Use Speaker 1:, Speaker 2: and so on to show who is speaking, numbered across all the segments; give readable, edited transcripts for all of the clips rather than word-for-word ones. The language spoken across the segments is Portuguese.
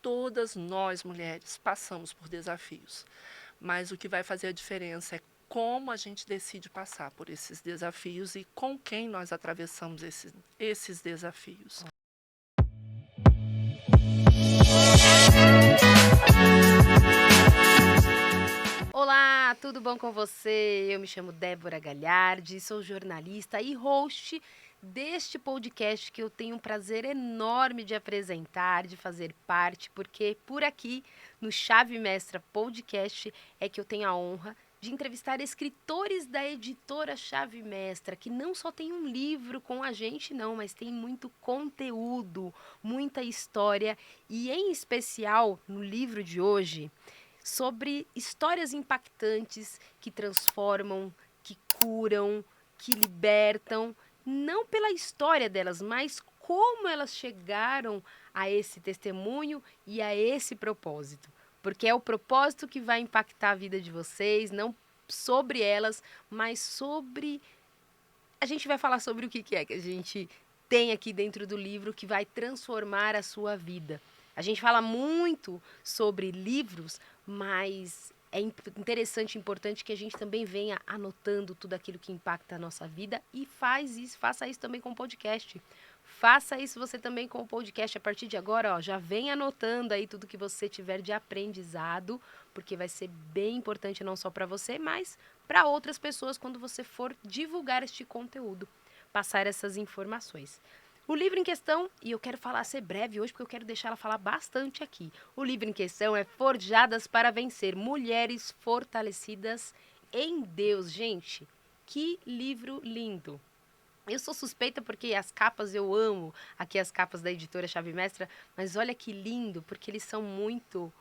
Speaker 1: todas nós, mulheres, passamos por desafios. Mas o que vai fazer a diferença é como a gente decide passar por esses desafios e com quem nós atravessamos esses desafios.
Speaker 2: Olá, tudo bom com você? Eu me chamo Débora Galhardi, sou jornalista e host deste podcast que eu tenho um prazer enorme de apresentar, de fazer parte, porque por aqui no Chave Mestra Podcast é que eu tenho a honra de entrevistar escritores da editora Chave Mestra, que não só tem um livro com a gente, não, mas tem muito conteúdo, muita história e, em especial, no livro de hoje, sobre histórias impactantes que transformam, que curam, que libertam, não pela história delas, mas como elas chegaram a esse testemunho e a esse propósito. Porque é o propósito que vai impactar a vida de vocês, não sobre elas, mas sobre... A gente vai falar sobre o que é que a gente tem aqui dentro do livro que vai transformar a sua vida. A gente fala muito sobre livros, mas é interessante e importante que a gente também venha anotando tudo aquilo que impacta a nossa vida e faça isso também com o podcast. Faça isso você também com o podcast a partir de agora, ó, já vem anotando aí tudo que você tiver de aprendizado, porque vai ser bem importante não só para você, mas para outras pessoas quando você for divulgar este conteúdo, passar essas informações. O livro em questão, e eu quero ser breve hoje porque eu quero deixar ela falar bastante aqui. O livro em questão é Forjadas para Vencer, Mulheres Fortalecidas em Deus. Gente, que livro lindo! Eu sou suspeita porque as capas eu amo, aqui as capas da editora Chave Mestra, mas olha que lindo, porque eles são muito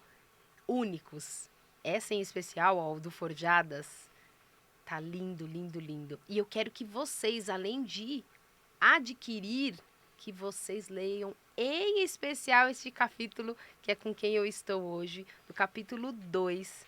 Speaker 2: únicos. Essa em especial, ó, o do Forjadas, tá lindo, lindo, lindo. E eu quero que vocês, além de adquirir, que vocês leiam em especial este capítulo, que é com quem eu estou hoje, do capítulo 2,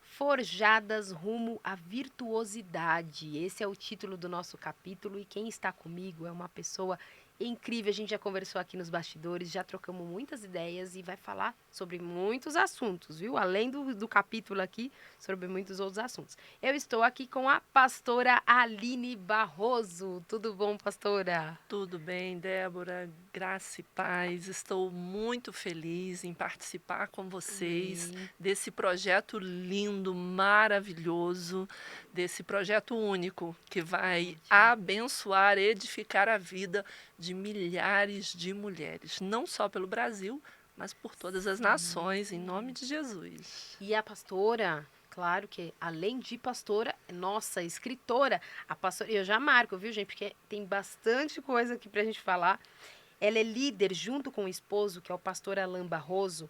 Speaker 2: Forjadas rumo à virtuosidade. Esse é o título do nosso capítulo e quem está comigo é uma pessoa incrível. A gente já conversou aqui nos bastidores, já trocamos muitas ideias e vai falar sobre muitos assuntos, viu? Além do capítulo aqui, sobre muitos outros assuntos. Eu estou aqui com a pastora Aline Barroso. Tudo bom, pastora?
Speaker 1: Tudo bem, Débora? Graça e paz. Estou muito feliz em participar com vocês desse projeto lindo, maravilhoso, desse projeto único que vai abençoar, edificar a vida de milhares de mulheres, não só pelo Brasil, mas por todas as nações, em nome de Jesus.
Speaker 2: E a pastora, claro que além de pastora, nossa, escritora, a pastora, eu já marco, viu, gente, porque tem bastante coisa aqui pra gente falar. Ela é líder junto com o esposo, que é o pastor Alain Barroso.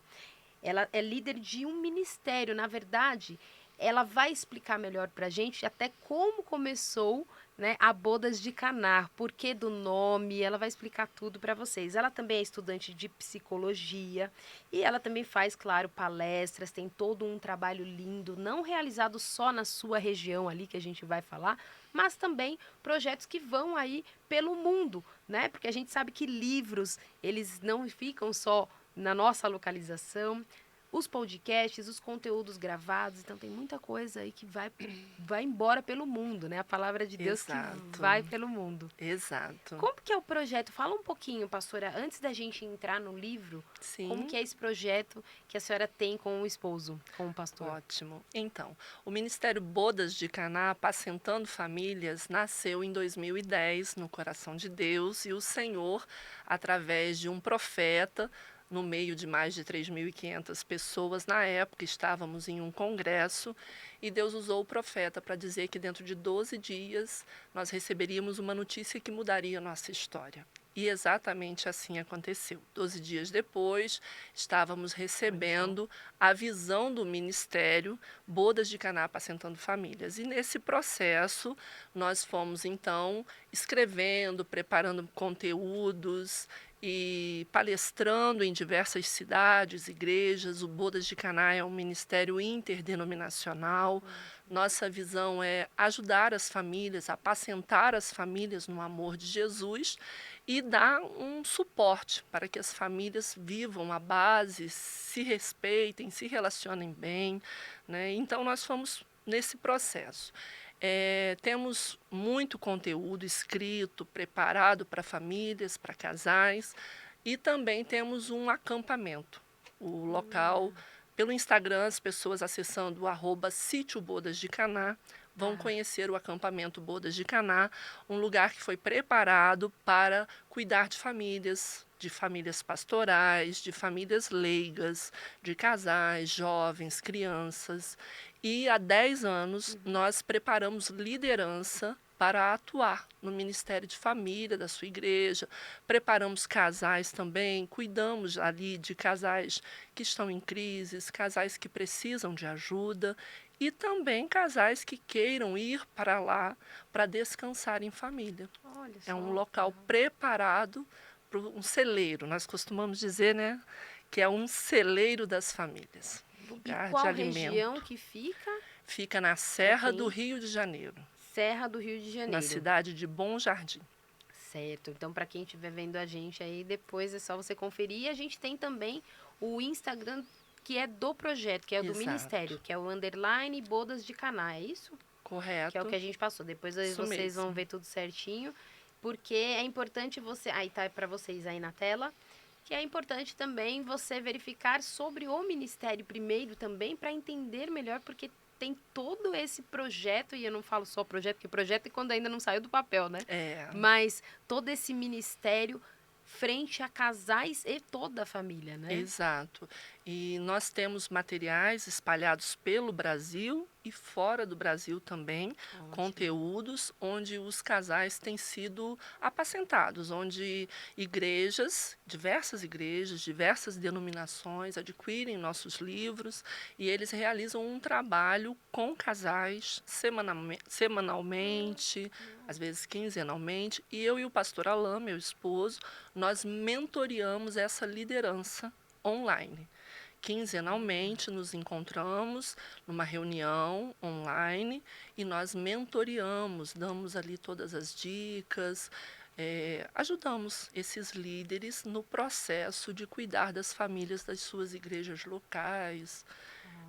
Speaker 2: Ela é líder de um ministério, na verdade, ela vai explicar melhor pra gente até como começou, né, a Bodas de Caná, por que do nome, ela vai explicar tudo para vocês. Ela também é estudante de psicologia e ela também faz, claro, palestras, tem todo um trabalho lindo, não realizado só na sua região ali que a gente vai falar, mas também projetos que vão aí pelo mundo, né? Porque a gente sabe que livros, eles não ficam só na nossa localização, os podcasts, os conteúdos gravados, então tem muita coisa aí que vai embora pelo mundo, né? A palavra de Deus que vai pelo mundo.
Speaker 1: Exato.
Speaker 2: Como que é o projeto? Fala um pouquinho, pastora, antes da gente entrar no livro,
Speaker 1: Sim.
Speaker 2: Como que é esse projeto que a senhora tem com o esposo, com o pastor?
Speaker 1: Ótimo. Então, o Ministério Bodas de Caná, Apacentando Famílias, nasceu em 2010 no coração de Deus e o Senhor, através de um profeta, no meio de mais de 3.500 pessoas, na época estávamos em um congresso e Deus usou o profeta para dizer que dentro de 12 dias nós receberíamos uma notícia que mudaria a nossa história. E exatamente assim aconteceu. 12 dias depois, estávamos recebendo a visão do ministério Bodas de Caná Apacentando Famílias. E nesse processo, nós fomos então escrevendo, preparando conteúdos e palestrando em diversas cidades, igrejas. O Bodas de Caná é um ministério interdenominacional. Nossa visão é ajudar as famílias, apacentar as famílias no amor de Jesus e dar um suporte para que as famílias vivam a base, se respeitem, se relacionem bem, né? Então, nós fomos nesse processo. Temos muito conteúdo escrito, preparado para famílias, para casais, e também temos um acampamento. O local, pelo Instagram, as pessoas acessando o @sítio Bodas de Caná vão
Speaker 2: Ah,
Speaker 1: conhecer o acampamento Bodas de Caná, um lugar que foi preparado para cuidar de famílias pastorais, de famílias leigas, de casais, jovens, crianças. E há 10 anos nós preparamos liderança para atuar no Ministério de Família da sua igreja, preparamos casais também, cuidamos ali de casais que estão em crises, casais que precisam de ajuda e também casais que queiram ir para lá para descansar em família.
Speaker 2: olha
Speaker 1: É um
Speaker 2: só.
Speaker 1: local preparado para um celeiro, nós costumamos dizer, né, que é um celeiro das famílias,
Speaker 2: E
Speaker 1: lugar de
Speaker 2: qual região
Speaker 1: alimento.
Speaker 2: que fica?
Speaker 1: Fica na
Speaker 2: Para
Speaker 1: Serra do
Speaker 2: quem?
Speaker 1: Rio de Janeiro,
Speaker 2: Serra do Rio de
Speaker 1: na
Speaker 2: Janeiro.
Speaker 1: cidade de Bom Jardim.
Speaker 2: Certo. Então, para quem estiver vendo a gente aí, depois é só você conferir. E a gente tem também o Instagram que é do projeto, que é o do
Speaker 1: Exato,
Speaker 2: Ministério, que é o underline Bodas de Caná, é isso? Que é o que
Speaker 1: correto,
Speaker 2: a gente passou. Depois aí
Speaker 1: isso
Speaker 2: vocês vão
Speaker 1: mesmo.
Speaker 2: ver tudo certinho, porque é importante você, aí tá para vocês aí na tela, que é importante também você verificar sobre o ministério primeiro também para entender melhor, porque tem todo esse projeto, e eu não falo só projeto, porque projeto é quando ainda não saiu do papel, né?
Speaker 1: É,
Speaker 2: Mas todo esse ministério frente a casais e toda a família, né?
Speaker 1: exato. E nós temos materiais espalhados pelo Brasil e fora do Brasil também,
Speaker 2: Ótimo.
Speaker 1: conteúdos onde os casais têm sido apacentados, onde diversas denominações adquirem nossos livros e eles realizam um trabalho com casais semanalmente, às vezes quinzenalmente, e eu e o pastor Alain, meu esposo, nós mentoreamos essa liderança online. Quinzenalmente nos encontramos numa reunião online e nós mentoreamos, damos ali todas as dicas, ajudamos esses líderes no processo de cuidar das famílias das suas igrejas locais.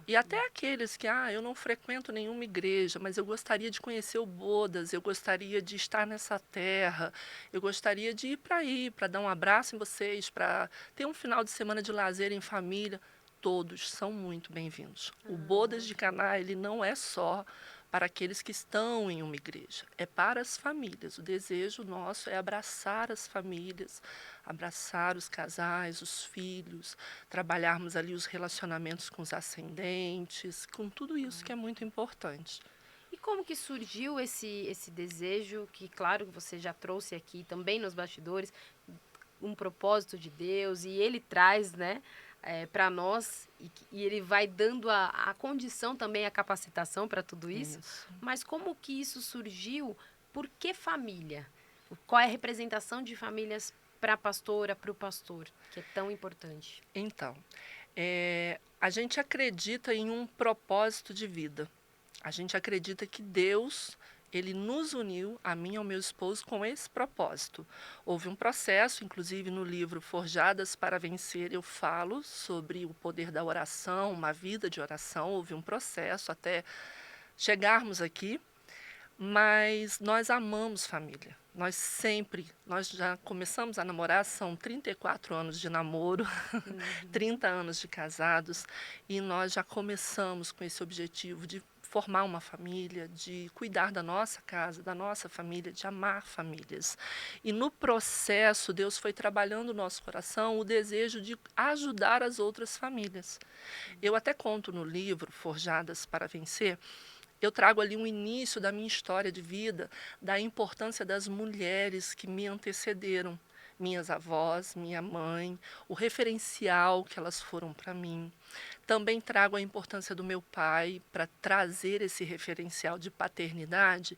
Speaker 1: E até aqueles que, eu não frequento nenhuma igreja, mas eu gostaria de conhecer o Bodas, eu gostaria de estar nessa terra, eu gostaria de ir para aí, para dar um abraço em vocês, para ter um final de semana de lazer em família. Todos são muito bem-vindos. O Bodas de Caná, ele não é só para aqueles que estão em uma igreja, é para as famílias. O desejo nosso é abraçar as famílias, abraçar os casais, os filhos, trabalharmos ali os relacionamentos com os ascendentes, com tudo isso que é muito importante.
Speaker 2: E como que surgiu esse desejo, que claro que você já trouxe aqui também nos bastidores, um propósito de Deus, e ele traz, né, para nós, e ele vai dando a condição também, a capacitação para tudo isso,
Speaker 1: Isso.
Speaker 2: mas como que isso surgiu? Por que família? Qual é a representação de famílias para a pastora, para o pastor, que é tão importante?
Speaker 1: Então, a gente acredita em um propósito de vida. A gente acredita que Deus, ele nos uniu, a mim e ao meu esposo, com esse propósito. Houve um processo, inclusive no livro Forjadas para Vencer, eu falo sobre o poder da oração, uma vida de oração. Houve um processo até chegarmos aqui, mas nós amamos família. Nós já começamos a namorar, são 34 anos de namoro, 30 anos de casados, e nós já começamos com esse objetivo de formar uma família, de cuidar da nossa casa, da nossa família, de amar famílias. E no processo, Deus foi trabalhando no nosso coração o desejo de ajudar as outras famílias. Eu até conto no livro Forjadas para Vencer, eu trago ali um início da minha história de vida, da importância das mulheres que me antecederam, minhas avós, minha mãe, o referencial que elas foram para mim. Também trago a importância do meu pai para trazer esse referencial de paternidade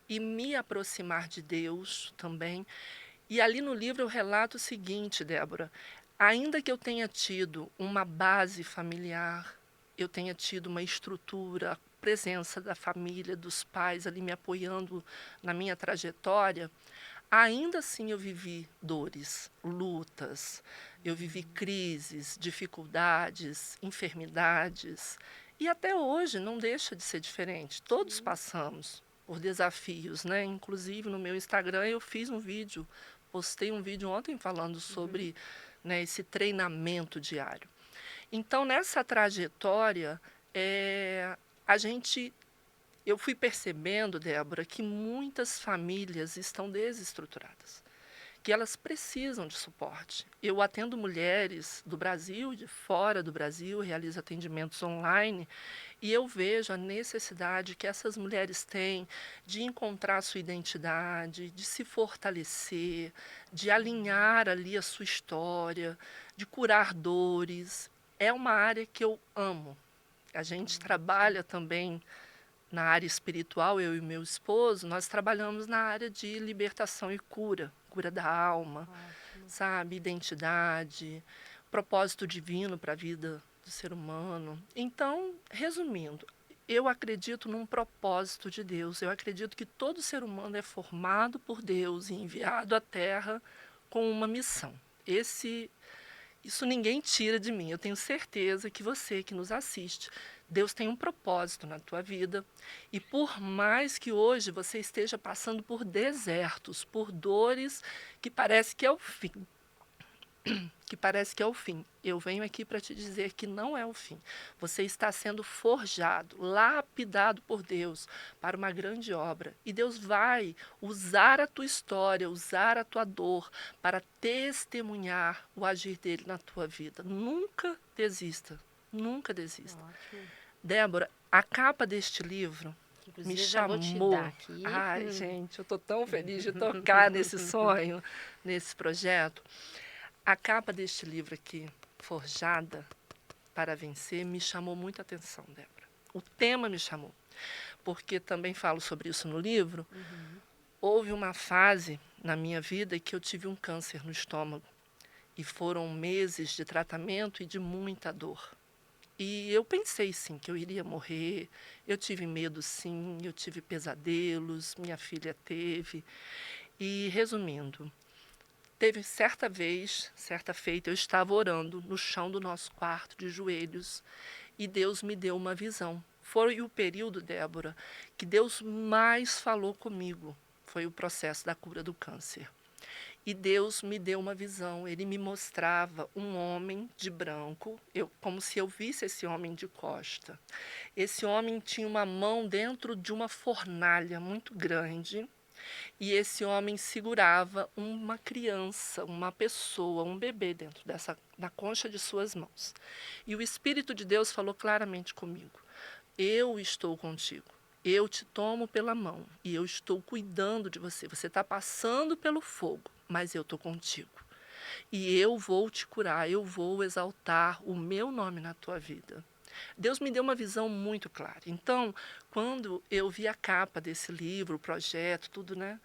Speaker 1: e me aproximar de Deus também. E ali no livro eu relato o seguinte, Débora: ainda que eu tenha tido uma base familiar, eu tenha tido uma estrutura, a presença da família, dos pais ali me apoiando na minha trajetória, ainda assim eu vivi dores, lutas, eu vivi crises, dificuldades, enfermidades. E até hoje não deixa de ser diferente. Todos
Speaker 2: Sim.
Speaker 1: passamos por desafios, né? Inclusive no meu Instagram eu fiz um vídeo, postei um vídeo ontem falando
Speaker 2: Uhum.
Speaker 1: sobre, né, esse treinamento diário. Então nessa trajetória, a gente eu fui percebendo, Débora, que muitas famílias estão desestruturadas, que elas precisam de suporte. Eu atendo mulheres do Brasil, de fora do Brasil, realizo atendimentos online e eu vejo a necessidade que essas mulheres têm de encontrar a sua identidade, de se fortalecer, de alinhar ali a sua história, de curar dores. É uma área que eu amo. A gente
Speaker 2: Ótimo.
Speaker 1: trabalha também na área espiritual, eu e meu esposo, nós trabalhamos na área de libertação e cura, cura da alma,
Speaker 2: Ótimo.
Speaker 1: sabe, identidade, propósito divino para a vida do ser humano. Então, resumindo, eu acredito num propósito de Deus. Eu acredito que todo ser humano é formado por Deus e enviado à Terra com uma missão. Isso ninguém tira de mim. Eu tenho certeza que você que nos assiste, Deus tem um propósito na tua vida. E por mais que hoje você esteja passando por desertos, por dores que parece que é o fim, que parece que é o fim, eu venho aqui para te dizer que não é o fim. Você está sendo forjado, lapidado por Deus para uma grande obra. E Deus vai usar a tua história, usar a tua dor para testemunhar o agir dele na tua vida. Nunca desista, nunca desista.
Speaker 2: Ótimo.
Speaker 1: Débora, a capa deste livro
Speaker 2: Que,
Speaker 1: me
Speaker 2: inclusive, eu já vou te dar
Speaker 1: chamou.
Speaker 2: aqui.
Speaker 1: Ai, gente, eu estou tão feliz de tocar nesse sonho, nesse projeto. A capa deste livro aqui, Forjada para Vencer, me chamou muita atenção, Débora. O tema me chamou, porque também falo sobre isso no livro.
Speaker 2: Uhum.
Speaker 1: Houve uma fase na minha vida que eu tive um câncer no estômago e foram meses de tratamento e de muita dor. E eu pensei sim que eu iria morrer, eu tive medo sim, eu tive pesadelos, minha filha teve. E resumindo, teve certa vez, certa feita, eu estava orando no chão do nosso quarto, de joelhos, e Deus me deu uma visão. Foi o período, Débora, que Deus mais falou comigo. Foi o processo da cura do câncer. E Deus me deu uma visão. Ele me mostrava um homem de branco, como se eu visse esse homem de costa. Esse homem tinha uma mão dentro de uma fornalha muito grande e esse homem segurava uma criança, uma pessoa, um bebê dentro da concha de suas mãos. E o Espírito de Deus falou claramente comigo: eu estou contigo. Eu te tomo pela mão e eu estou cuidando de você. Você está passando pelo fogo, mas eu estou contigo. E eu vou te curar, eu vou exaltar o meu nome na tua vida. Deus me deu uma visão muito clara. Então, quando eu vi a capa desse livro, o projeto, tudo, né?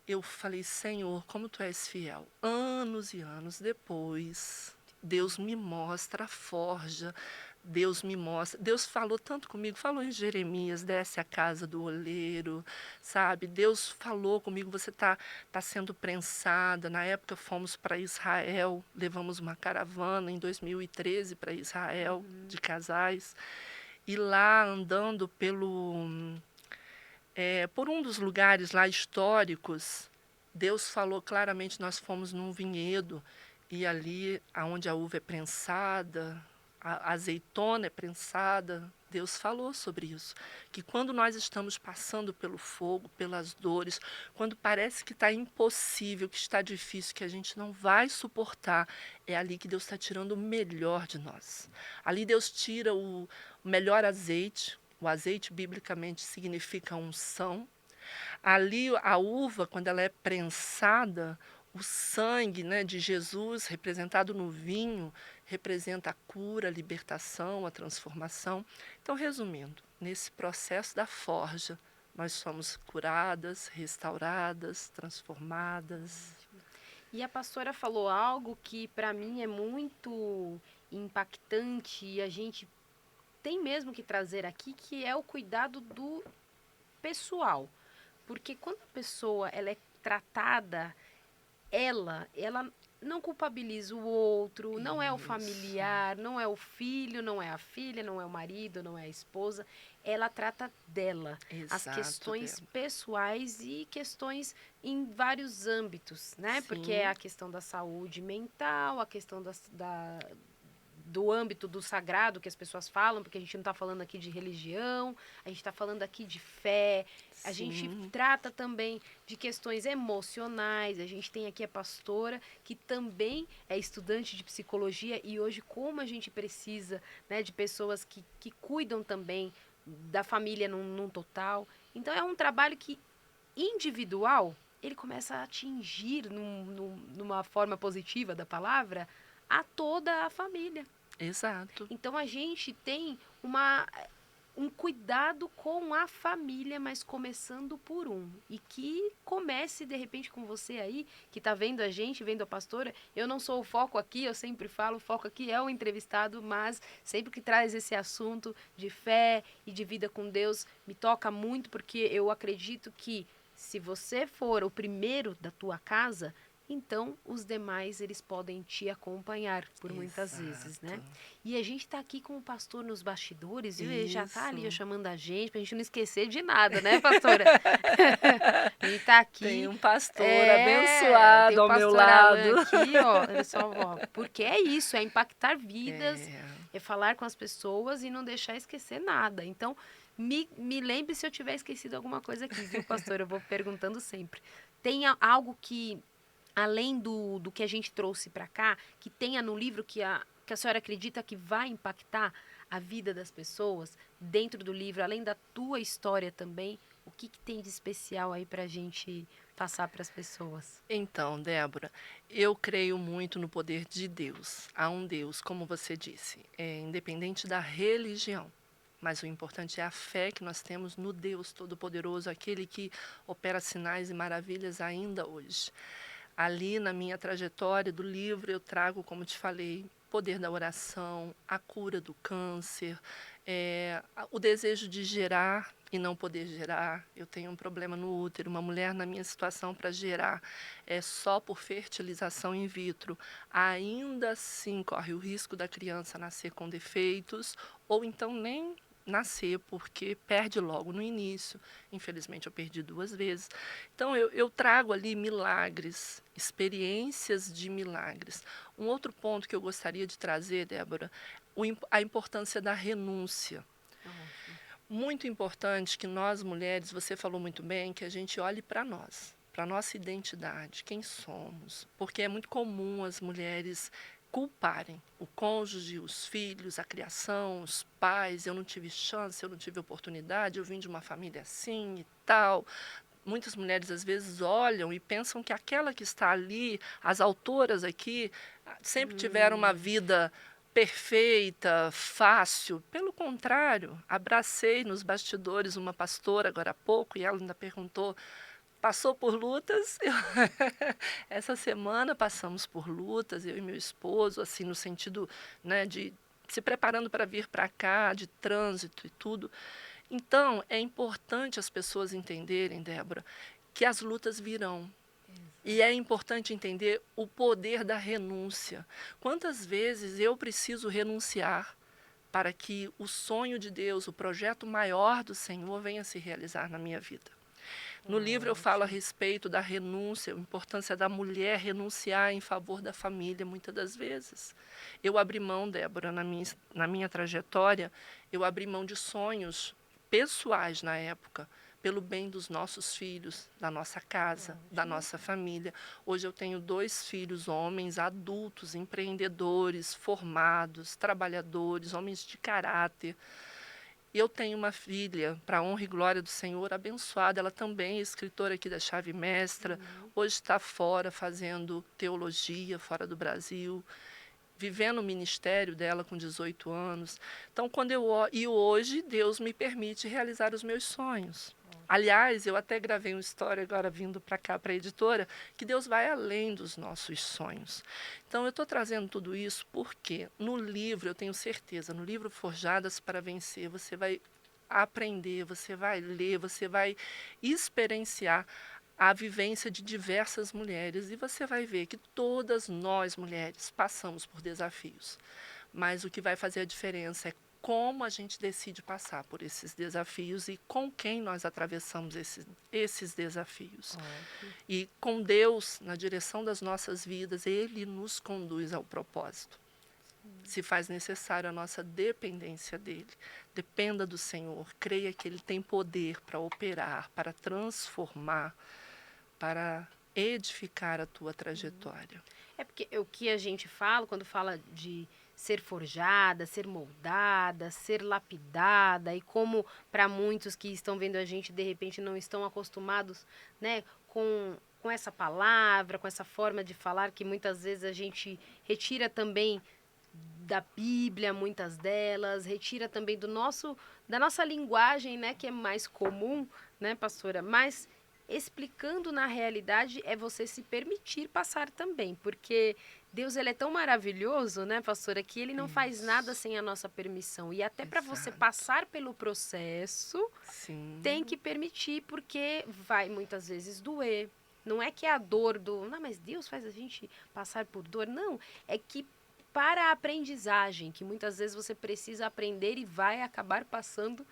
Speaker 1: Eu falei, Senhor, como tu és fiel. Anos e anos depois, Deus me mostra a forja. Deus me mostra. Deus falou tanto comigo, falou em Jeremias, desce a casa do oleiro, sabe? Deus falou comigo, você tá sendo prensada. Na época fomos para Israel, levamos uma caravana em 2013 para Israel,
Speaker 2: Uhum.
Speaker 1: de casais. E lá andando por um dos lugares lá históricos, Deus falou claramente, nós fomos num vinhedo e ali onde a uva é prensada, a azeitona é prensada, Deus falou sobre isso, que quando nós estamos passando pelo fogo, pelas dores, quando parece que está impossível, que está difícil, que a gente não vai suportar, é ali que Deus está tirando o melhor de nós. Ali Deus tira o melhor azeite. O azeite, biblicamente, significa unção. Ali, a uva, quando ela é prensada, o sangue, né, de Jesus, representado no vinho, representa a cura, a libertação, a transformação. Então, resumindo, nesse processo da forja, nós somos curadas, restauradas, transformadas.
Speaker 2: E a pastora falou algo que para mim é muito impactante e a gente tem mesmo que trazer aqui, que é o cuidado do pessoal. Porque quando a pessoa ela é tratada, ela não culpabiliza o outro, não é o
Speaker 1: Isso.
Speaker 2: familiar, não é o filho, não é a filha, não é o marido, não é a esposa. Ela trata dela, as
Speaker 1: Exato,
Speaker 2: questões
Speaker 1: Débora.
Speaker 2: pessoais e questões em vários âmbitos, né? Porque é
Speaker 1: Sim,
Speaker 2: a questão da saúde mental, a questão do âmbito do sagrado que as pessoas falam, porque a gente não está falando aqui de religião, a gente está falando aqui de fé, a gente
Speaker 1: sim.
Speaker 2: trata também de questões emocionais, a gente tem aqui a pastora que também é estudante de psicologia e hoje como a gente precisa, né, de pessoas que cuidam também da família num total. Então é um trabalho que individual, ele começa a atingir numa forma positiva da palavra a toda a família.
Speaker 1: Exato.
Speaker 2: Então a gente tem um cuidado com a família, mas começando por um. E que comece de repente com você aí, que está vendo a gente, vendo a pastora. Eu não sou o foco aqui, eu sempre falo, o foco aqui é o entrevistado, mas sempre que traz esse assunto de fé e de vida com Deus, me toca muito, porque eu acredito que se você for o primeiro da tua casa, então os demais eles podem te acompanhar por muitas vezes,
Speaker 1: Exato.
Speaker 2: né? E a gente tá aqui com o pastor nos bastidores, viu? Ele já tá ali ó,
Speaker 1: Isso.
Speaker 2: chamando a gente pra gente não esquecer de nada, né, pastora? Ele tá
Speaker 1: Tem
Speaker 2: aqui.
Speaker 1: um pastor
Speaker 2: Tem
Speaker 1: abençoado
Speaker 2: o
Speaker 1: ao meu
Speaker 2: pastor Alan
Speaker 1: lado.
Speaker 2: aqui, ó. Olha só, ó. Porque é isso, é impactar vidas,
Speaker 1: É,
Speaker 2: é falar com as pessoas e não deixar esquecer nada. Então, me lembre se eu tiver esquecido alguma coisa aqui, viu, pastor? Eu vou perguntando sempre. Tem algo que além do que a gente trouxe para cá, que tenha no livro que a senhora acredita que vai impactar a vida das pessoas dentro do livro, além da tua história também, o que tem de especial aí para a gente passar para as pessoas?
Speaker 1: então, Débora, eu creio muito no poder de Deus. Há um Deus, como você disse, independente da religião. Mas o importante é a fé que nós temos no Deus Todo-Poderoso, aquele que opera sinais e maravilhas ainda hoje. Ali na minha trajetória do livro, eu trago, como te falei, poder da oração, a cura do câncer, o desejo de gerar e não poder gerar. Eu tenho um problema no útero, uma mulher na minha situação para gerar só por fertilização in vitro, ainda assim corre o risco da criança nascer com defeitos ou então nem nascer porque perde logo no início. Infelizmente eu perdi 2 vezes. Então eu trago ali milagres, experiências de milagres. Um outro ponto que eu gostaria de trazer, Débora, a importância da renúncia.
Speaker 2: Ótimo.
Speaker 1: Muito importante que nós mulheres, você falou muito bem, que a gente olhe para nós, para nossa identidade, quem somos, porque é muito comum as mulheres culparem o cônjuge, os filhos, a criação, os pais. Eu não tive chance, eu não tive oportunidade, eu vim de uma família assim e tal. Muitas mulheres às vezes olham e pensam que aquela que está ali, as autoras aqui, sempre tiveram uma
Speaker 2: Hum,
Speaker 1: vida perfeita, fácil. Pelo contrário, abracei nos bastidores uma pastora agora há pouco e ela ainda perguntou: passou por lutas? Essa semana passamos por lutas, eu e meu esposo, assim, no sentido, né, de se preparando para vir para cá, de trânsito e tudo. Então, é importante as pessoas entenderem, Débora, que as lutas virão. E é
Speaker 2: exato.
Speaker 1: importante entender o poder da renúncia. Quantas vezes eu preciso renunciar para que o sonho de Deus, o projeto maior do Senhor, venha se realizar na minha vida? No livro eu falo a
Speaker 2: Ótimo.
Speaker 1: respeito da renúncia, a importância da mulher renunciar em favor da família, muitas das vezes. Eu abri mão, Débora, na minha trajetória, eu abri mão de sonhos pessoais na época, pelo bem dos nossos filhos, da nossa casa, da
Speaker 2: Ótimo.
Speaker 1: nossa família. Hoje eu tenho 2 filhos, homens, adultos, empreendedores, formados, trabalhadores, homens de caráter. E eu tenho uma filha, para a honra e glória do Senhor, abençoada. Ela também é escritora aqui da Chave Mestra.
Speaker 2: Uhum.
Speaker 1: Hoje está fora, fazendo teologia, fora do Brasil, vivendo o ministério dela com 18 anos. Então, e hoje Deus me permite realizar os meus sonhos.
Speaker 2: Ótimo.
Speaker 1: Aliás, eu até gravei uma história agora vindo para cá, para a editora, que Deus vai além dos nossos sonhos. Então, eu estou trazendo tudo isso porque no livro, eu tenho certeza, no livro Forjadas para Vencer, você vai aprender, você vai ler, você vai experienciar a vivência de diversas mulheres, e você vai ver que todas nós, mulheres, passamos por desafios. Mas o que vai fazer a diferença é como a gente decide passar por esses desafios e com quem nós atravessamos esses desafios.
Speaker 2: Ótimo.
Speaker 1: E com Deus na direção das nossas vidas, Ele nos conduz ao propósito. Se faz necessário a nossa dependência dele. Dependa do Senhor, creia que Ele tem poder para operar, para transformar, para edificar a tua trajetória.
Speaker 2: É porque o que a gente fala, quando fala de ser forjada, ser moldada, ser lapidada, e como para muitos que estão vendo a gente, de repente não estão acostumados, né, com essa palavra, com essa forma de falar, que muitas vezes a gente retira também da Bíblia, muitas delas, retira também da nossa linguagem, né, que é mais comum, né, pastora? Mas explicando na realidade é você se permitir passar também, porque Deus ele é tão maravilhoso, né, pastora, que ele não faz nada
Speaker 1: Isso,
Speaker 2: sem a nossa permissão. E até para você
Speaker 1: exato.
Speaker 2: passar pelo processo, tem
Speaker 1: Sim,
Speaker 2: que permitir, porque vai muitas vezes doer. Não é que é a dor do, não, mas Deus faz a gente passar por dor. Não, é que para a aprendizagem, que muitas vezes você precisa aprender e vai acabar passando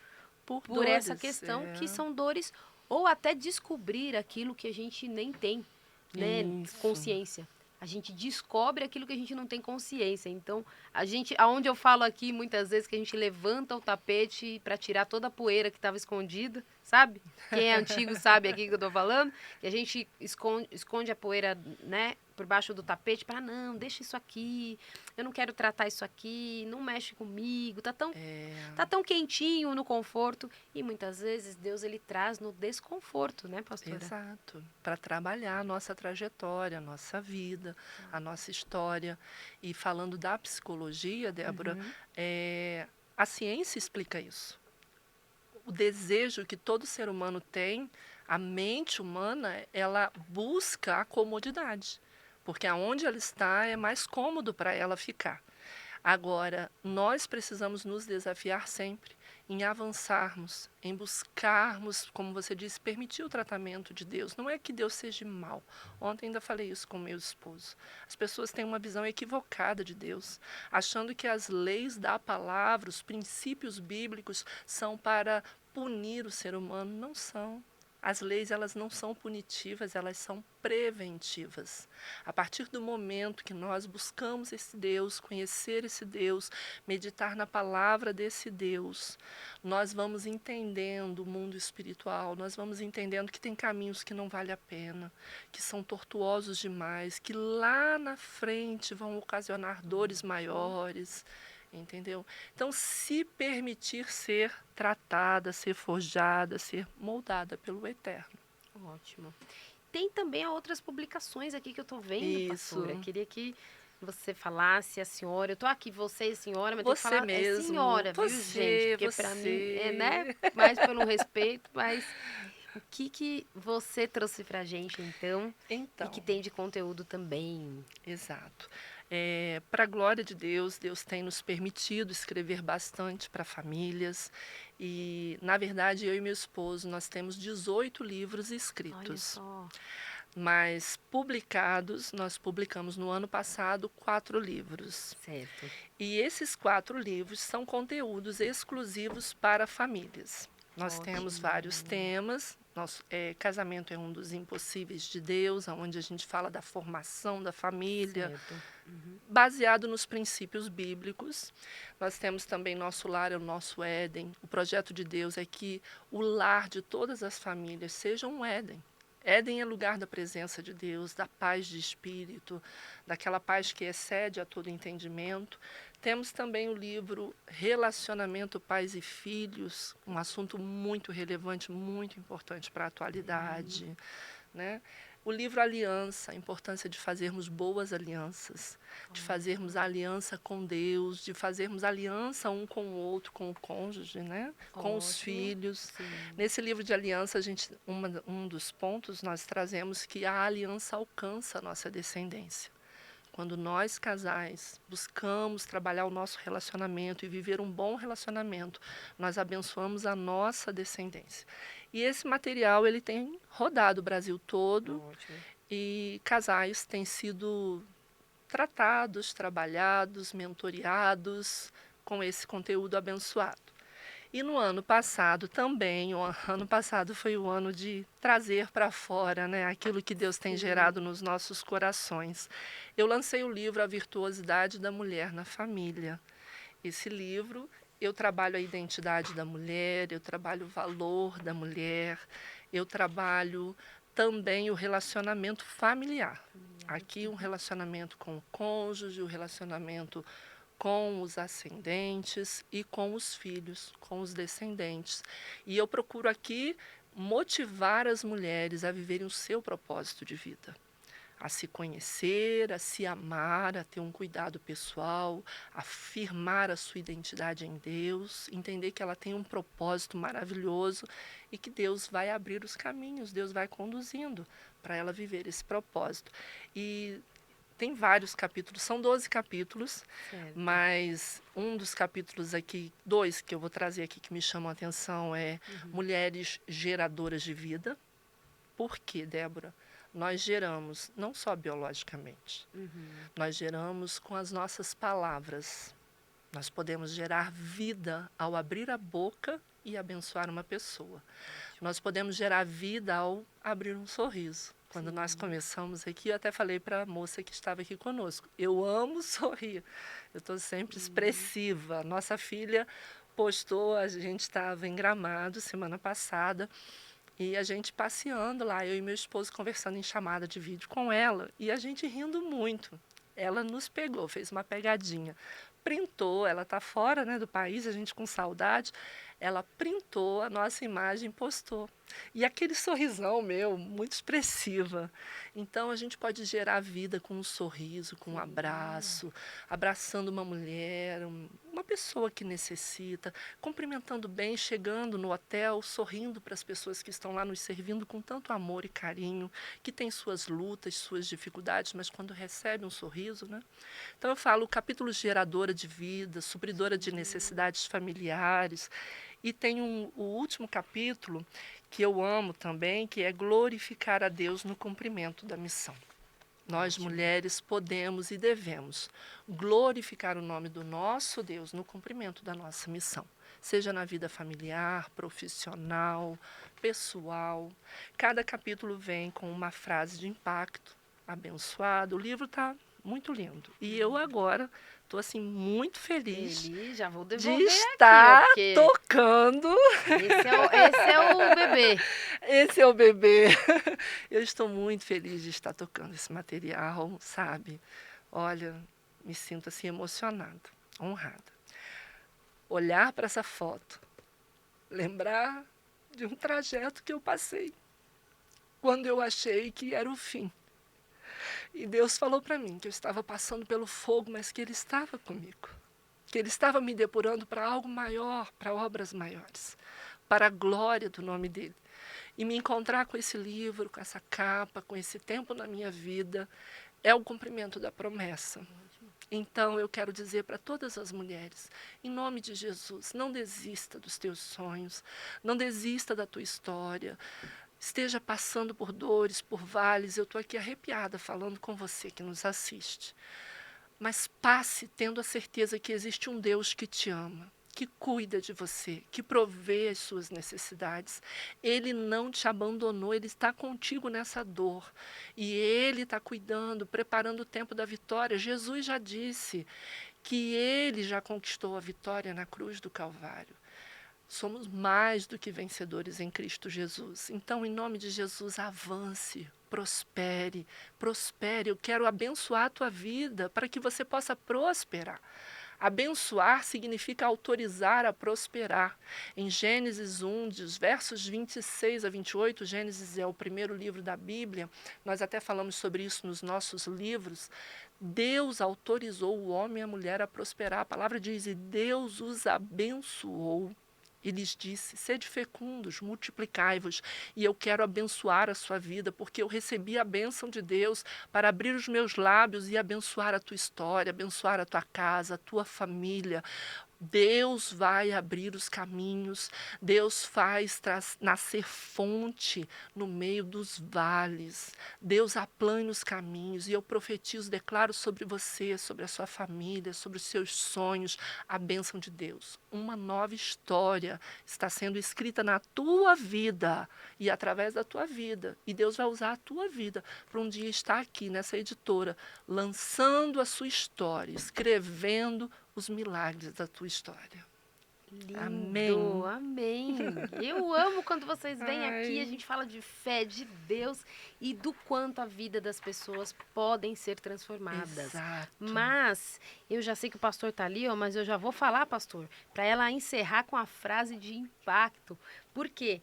Speaker 1: por
Speaker 2: por essa
Speaker 1: dores,
Speaker 2: questão que são dores ou até descobrir aquilo que a gente nem tem, né,
Speaker 1: isso,
Speaker 2: consciência. A gente descobre aquilo que a gente não tem consciência. Então, a gente, aonde eu falo aqui muitas vezes que a gente levanta o tapete para tirar toda a poeira que estava escondida, sabe? Quem é antigo sabe aqui que eu tô falando, que a gente esconde a poeira, né, por baixo do tapete para não, deixa isso aqui. Eu não quero tratar isso aqui, não mexe comigo. Tá tão quentinho no conforto e muitas vezes Deus ele traz no desconforto, né, pastora?
Speaker 1: exato. Para trabalhar a nossa trajetória, a nossa vida, a nossa história. E falando da psicologia, Débora,
Speaker 2: Uhum.
Speaker 1: a ciência explica isso. O desejo que todo ser humano tem, a mente humana, ela busca a comodidade, porque aonde ela está é mais cômodo para ela ficar. Agora, nós precisamos nos desafiar sempre em avançarmos, em buscarmos, como você disse, permitir o tratamento de Deus. Não é que Deus seja mal. Ontem ainda falei isso com meu esposo. As pessoas têm uma visão equivocada de Deus, achando que as leis da palavra, os princípios bíblicos, são para punir o ser humano. Não são. As leis, elas não são punitivas, elas são preventivas. A partir do momento que nós buscamos esse Deus, conhecer esse Deus, meditar na palavra desse Deus, nós vamos entendendo o mundo espiritual, nós vamos entendendo que tem caminhos que não vale a pena, que são tortuosos demais, que lá na frente vão ocasionar dores maiores, entendeu? Então, se permitir ser tratada, ser forjada, ser moldada pelo Eterno.
Speaker 2: Ótimo. Tem também outras publicações aqui que eu tô vendo, pastora.
Speaker 1: Isso.
Speaker 2: Queria que você falasse a senhora. Eu tô aqui, você e senhora, mas tem que
Speaker 1: Você
Speaker 2: falar é
Speaker 1: mesmo,
Speaker 2: senhora, viu, gente?
Speaker 1: você,
Speaker 2: Porque para mim é, né,
Speaker 1: você.
Speaker 2: mais pelo respeito, mas o que você trouxe pra gente então e que
Speaker 1: Então,
Speaker 2: tem de conteúdo também?
Speaker 1: exato. Para a glória de Deus, Deus tem nos permitido escrever bastante para famílias. E, na verdade, eu e meu esposo, nós temos 18 livros
Speaker 2: Olha
Speaker 1: escritos.
Speaker 2: só.
Speaker 1: Mas publicados, nós publicamos no ano passado 4 livros.
Speaker 2: Certo.
Speaker 1: E esses 4 livros são conteúdos exclusivos para famílias. Nós temos vários
Speaker 2: Ótimo.
Speaker 1: temas. Casamento é um dos impossíveis de Deus, onde a gente fala da formação da família,
Speaker 2: Certo. Uhum.
Speaker 1: baseado nos princípios bíblicos. Nós temos também Nosso Lar é o Nosso Éden. O projeto de Deus é que o lar de todas as famílias seja um Éden. Éden é lugar da presença de Deus, da paz de espírito, daquela paz que excede a todo entendimento. Temos também o livro Relacionamento Pais e Filhos, um assunto muito relevante, muito importante para a atualidade, né? O livro Aliança, a importância de fazermos boas alianças, de fazermos aliança com Deus, de fazermos aliança um com o outro, com o cônjuge, né? Com os
Speaker 2: Ótimo.
Speaker 1: filhos.
Speaker 2: Sim.
Speaker 1: Nesse livro de aliança, um dos pontos nós trazemos que a aliança alcança a nossa descendência. Quando nós, casais, buscamos trabalhar o nosso relacionamento e viver um bom relacionamento, nós abençoamos a nossa descendência. E esse material ele tem rodado o Brasil todo
Speaker 2: Ótimo.
Speaker 1: e casais têm sido tratados, trabalhados, mentoreados com esse conteúdo abençoado. E no ano passado também, o ano passado foi o ano de trazer para fora, né, aquilo que Deus tem
Speaker 2: Sim.
Speaker 1: gerado nos nossos corações. Eu lancei o livro A Virtuosidade da Mulher na Família. Esse livro, eu trabalho a identidade da mulher, eu trabalho o valor da mulher, eu trabalho também o relacionamento familiar. Aqui um relacionamento com o cônjuge, o relacionamento com os ascendentes e com os filhos, com os descendentes. E eu procuro aqui motivar as mulheres a viverem o seu propósito de vida, a se conhecer, a se amar, a ter um cuidado pessoal, a afirmar a sua identidade em Deus, entender que ela tem um propósito maravilhoso e que Deus vai abrir os caminhos, Deus vai conduzindo para ela viver esse propósito. E tem vários capítulos, são 12 capítulos,
Speaker 2: Certo.
Speaker 1: mas um dos capítulos aqui, 2 que eu vou trazer aqui que me chamam a atenção é Mulheres Geradoras de Vida. Por quê, Débora? Nós geramos não só biologicamente, nós geramos com as nossas palavras. Nós podemos gerar vida ao abrir a boca e abençoar uma pessoa. Nós podemos gerar vida ao abrir um sorriso. Quando nós começamos aqui, eu até falei para a moça que estava aqui conosco, eu amo sorrir, eu estou sempre expressiva. Nossa filha postou, a gente estava em Gramado semana passada, e a gente passeando lá, eu e meu esposo conversando em chamada de vídeo com ela, e a gente rindo muito. Ela nos pegou, fez uma pegadinha, printou, ela está fora, né, do país, a gente com saudade, ela printou a nossa imagem e postou. E aquele sorrisão meu, muito expressiva. Então a gente pode gerar vida com um sorriso, com um abraço, abraçando uma mulher, uma pessoa que necessita, cumprimentando bem, chegando no hotel, sorrindo para as pessoas que estão lá nos servindo com tanto amor e carinho, que tem suas lutas, suas dificuldades, mas quando recebe um sorriso, né? Então eu falo capítulo geradora de vida, supridora de necessidades familiares, e tem o último capítulo que eu amo também, que é glorificar a Deus no cumprimento da missão. Nós, mulheres, podemos e devemos glorificar o nome do nosso Deus no cumprimento da nossa missão, seja na vida familiar, profissional, pessoal. Cada capítulo vem com uma frase de impacto, abençoado. O livro está muito lindo. E eu agora estou assim muito feliz
Speaker 2: Já vou
Speaker 1: de
Speaker 2: devolver
Speaker 1: estar
Speaker 2: aqui, ó, porque
Speaker 1: tocando.
Speaker 2: esse é o bebê.
Speaker 1: Esse é o bebê. Eu estou muito feliz de estar tocando esse material, sabe? Olha, me sinto assim emocionada, honrada. Olhar para essa foto, lembrar de um trajeto que eu passei, quando eu achei que era o fim. E Deus falou para mim que eu estava passando pelo fogo, mas que Ele estava comigo. Que Ele estava me depurando para algo maior, para obras maiores, para a glória do nome dEle. E me encontrar com esse livro, com essa capa, com esse tempo na minha vida, é o cumprimento da promessa. Então eu quero dizer para todas as mulheres, em nome de Jesus, não desista dos teus sonhos, não desista da tua história, esteja passando por dores, por vales, eu estou aqui arrepiada falando com você que nos assiste. Mas passe tendo a certeza que existe um Deus que te ama, que cuida de você, que provê as suas necessidades. Ele não te abandonou, Ele está contigo nessa dor. E Ele está cuidando, preparando o tempo da vitória. Jesus já disse que Ele já conquistou a vitória na cruz do Calvário. Somos mais do que vencedores em Cristo Jesus. Então, em nome de Jesus, avance, prospere, prospere. Eu quero abençoar a tua vida para que você possa prosperar. Abençoar significa autorizar a prosperar. Em Gênesis 1, dos versos 26 a 28, Gênesis é o primeiro livro da Bíblia, nós até falamos sobre isso nos nossos livros. Deus autorizou o homem e a mulher a prosperar. A palavra diz, e Deus os abençoou. E lhes disse: sede fecundos, multiplicai-vos. E eu quero abençoar a sua vida, porque eu recebi a bênção de Deus para abrir os meus lábios e abençoar a tua história, abençoar a tua casa, a tua família. Deus vai abrir os caminhos, Deus faz nascer fonte no meio dos vales, Deus aplana os caminhos, e eu profetizo, declaro sobre você, sobre a sua família, sobre os seus sonhos, a bênção de Deus. Uma nova história está sendo escrita na tua vida e através da tua vida, e Deus vai usar a tua vida para um dia estar aqui nessa editora, lançando a sua história, escrevendo os milagres da tua história.
Speaker 2: Lindo,
Speaker 1: Amém.
Speaker 2: amém. Eu amo quando vocês vêm aqui, a
Speaker 1: Ai,
Speaker 2: gente fala de fé, de Deus e do quanto a vida das pessoas podem ser transformadas.
Speaker 1: exato.
Speaker 2: Mas eu já sei que o pastor tá ali, ó, mas eu já vou falar, pastor, para ela encerrar com a frase de impacto. Por quê?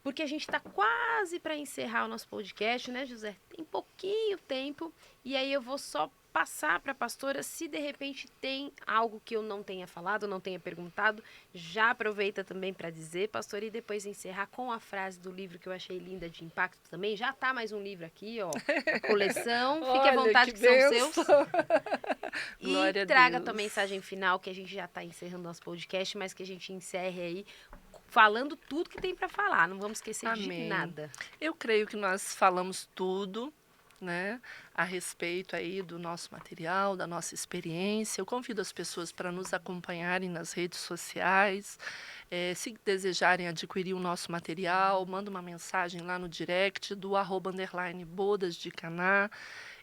Speaker 2: Porque a gente está quase para encerrar o nosso podcast, né, José? Tem pouquinho tempo. E aí eu vou só passar para a pastora se de repente tem algo que eu não tenha falado, não tenha perguntado. Já aproveita também para dizer, pastora, e depois encerrar com a frase do livro que eu achei linda de impacto também. Já tá mais um livro aqui, ó, a coleção. Fique à
Speaker 1: Olha,
Speaker 2: vontade
Speaker 1: que
Speaker 2: que são
Speaker 1: bênção.
Speaker 2: seus. E
Speaker 1: Glória a
Speaker 2: traga a tua
Speaker 1: Deus.
Speaker 2: mensagem final, que a gente já está encerrando nosso podcast, mas que a gente encerre aí falando tudo que tem para falar. Não vamos esquecer de
Speaker 1: Amém.
Speaker 2: nada.
Speaker 1: Eu creio que nós falamos tudo, né, a respeito aí do nosso material, da nossa experiência. Eu convido as pessoas para nos acompanharem nas redes sociais. Se desejarem adquirir o nosso material, manda uma mensagem lá no direct do @bodas de Caná.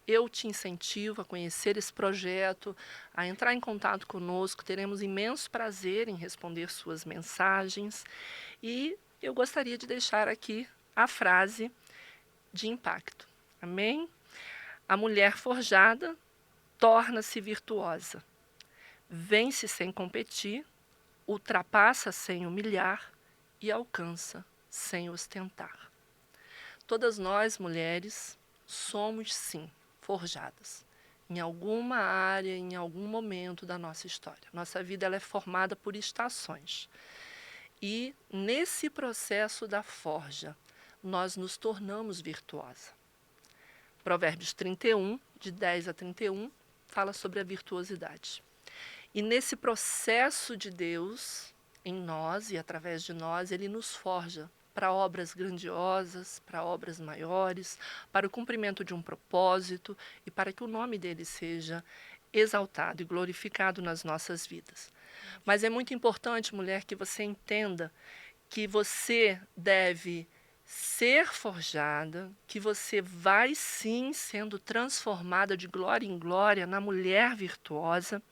Speaker 1: Eu te incentivo a conhecer esse projeto, a entrar em contato conosco. Teremos imenso prazer em responder suas mensagens. E eu gostaria de deixar aqui a frase de impacto. Amém? A mulher forjada torna-se virtuosa, vence sem competir, ultrapassa sem humilhar e alcança sem ostentar. Todas nós, mulheres, somos sim forjadas em alguma área, em algum momento da nossa história. Nossa vida ela é formada por estações. E nesse processo da forja, nós nos tornamos virtuosa. Provérbios 31, de 10 a 31, fala sobre a virtuosidade. E nesse processo de Deus, em nós e através de nós, Ele nos forja para obras grandiosas, para obras maiores, para o cumprimento de um propósito e para que o nome dele seja exaltado e glorificado nas nossas vidas. Mas é muito importante, mulher, que você entenda que você deve ser forjada, que você vai sim sendo transformada de glória em glória na mulher virtuosa,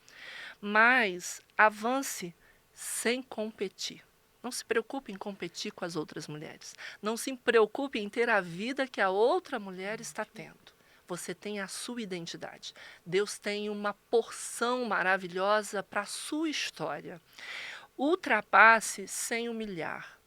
Speaker 1: mas avance sem competir. Não se preocupe em competir com as outras mulheres. Não se preocupe em ter a vida que a outra mulher está tendo. Você tem a sua identidade. Deus tem uma porção maravilhosa para a sua história. Ultrapasse sem humilhar.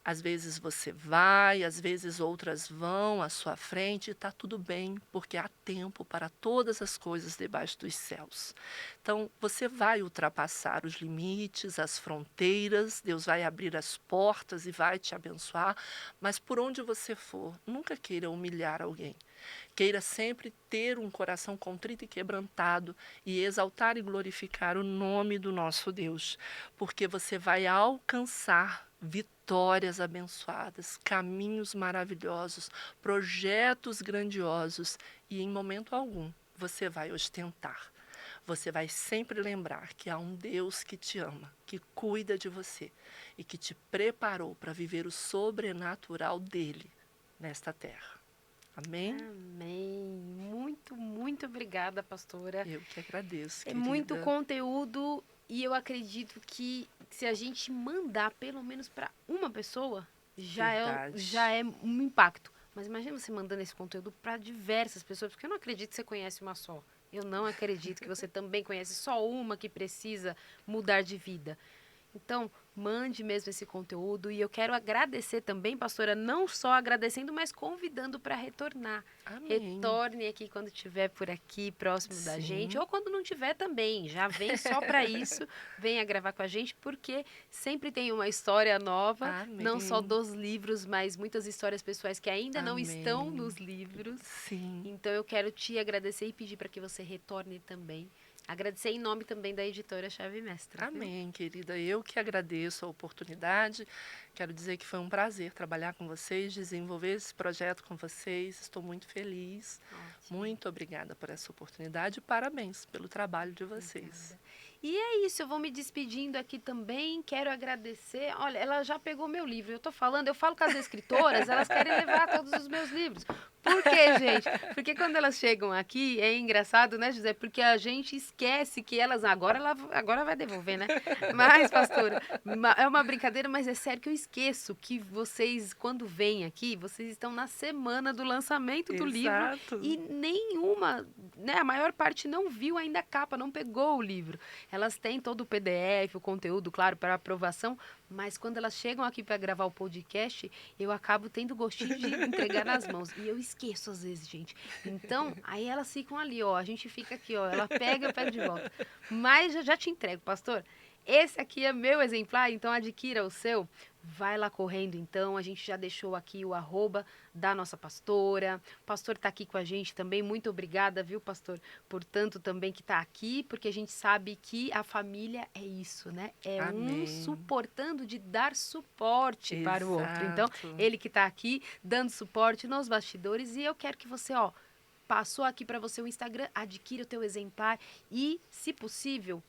Speaker 1: Às vezes você vai, às vezes outras vão à sua frente e está tudo bem, porque há tempo para todas as coisas debaixo dos céus. Então, você vai ultrapassar os limites, as fronteiras, Deus vai abrir as portas e vai te abençoar, mas por onde você for, nunca queira humilhar alguém. Queira sempre ter um coração contrito e quebrantado e exaltar e glorificar o nome do nosso Deus, porque você vai alcançar vitórias abençoadas, caminhos maravilhosos, projetos grandiosos e em momento algum você vai ostentar. Você vai sempre lembrar que há um Deus que te ama, que cuida de você e que te preparou para viver o sobrenatural dele nesta terra. Amém?
Speaker 2: Amém. Muito, muito obrigada, pastora.
Speaker 1: Eu que agradeço,
Speaker 2: É
Speaker 1: querida.
Speaker 2: muito conteúdo e eu acredito que se a gente mandar pelo menos para uma pessoa,
Speaker 1: Verdade.
Speaker 2: já é um impacto. Mas imagina você mandando esse conteúdo para diversas pessoas, porque eu não acredito que você conhece uma só. Eu não acredito que você também conhece só uma que precisa mudar de vida. Então, mande mesmo esse conteúdo e eu quero agradecer também, pastora, não só agradecendo, mas convidando para retornar.
Speaker 1: Amém.
Speaker 2: Retorne aqui quando estiver por aqui, próximo da gente,
Speaker 1: Sim.
Speaker 2: ou quando não tiver também. Já vem só para isso, venha gravar com a gente, porque sempre tem uma história nova, não só
Speaker 1: Amém.
Speaker 2: dos livros, mas muitas histórias pessoais que ainda não estão
Speaker 1: Amém.
Speaker 2: nos livros.
Speaker 1: Sim.
Speaker 2: Então eu quero te agradecer e pedir para que você retorne também. Agradecer em nome também da editora Chave Mestra, viu?
Speaker 1: Amém, querida. Eu que agradeço a oportunidade. Quero dizer que foi um prazer trabalhar com vocês, desenvolver esse projeto com vocês. Estou muito feliz.
Speaker 2: Ótimo.
Speaker 1: Muito obrigada por essa oportunidade e parabéns pelo trabalho de vocês.
Speaker 2: Obrigada. E é isso, eu vou me despedindo aqui também. Quero agradecer. Olha, ela já pegou meu livro. Eu tô falando, eu falo com as escritoras, elas querem levar todos os meus livros. Por quê, gente? Porque quando elas chegam aqui, é engraçado, né, José? Porque a gente esquece que elas. Agora vai devolver, né? Mas, pastora, é uma brincadeira, mas é sério que eu esqueço que vocês, quando vêm aqui, vocês estão na semana do lançamento do livro
Speaker 1: Exato.
Speaker 2: e nenhuma, né? A maior parte não viu ainda a capa, não pegou o livro. Elas têm todo o PDF, o conteúdo, claro, para aprovação, mas quando elas chegam aqui para gravar o podcast, eu acabo tendo gostinho de entregar nas mãos. E eu esqueço às vezes, gente. Então, aí elas ficam ali, ó. A gente fica aqui, ó. Ela pega, eu pego de volta. Mas já te entrego, pastor. Esse aqui é meu exemplar, então adquira o seu. Vai lá correndo, então. A gente já deixou aqui o @ da nossa pastora. O pastor está aqui com a gente também. Muito obrigada, viu, pastor? Portanto, também que está aqui, porque a gente sabe que a família é isso, né? É um
Speaker 1: Amém.
Speaker 2: suportando de dar suporte para o outro. Então,
Speaker 1: Exato.
Speaker 2: ele que está aqui dando suporte nos bastidores. E eu quero que você, ó, passou aqui para você o Instagram, adquira o teu exemplar e, se possível,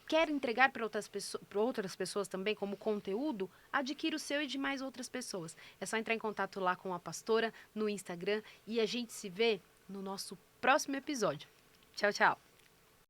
Speaker 2: quer entregar para outras pessoas também como conteúdo, adquira o seu e de mais outras pessoas. É só entrar em contato lá com a pastora no Instagram e a gente se vê no nosso próximo episódio. Tchau, tchau.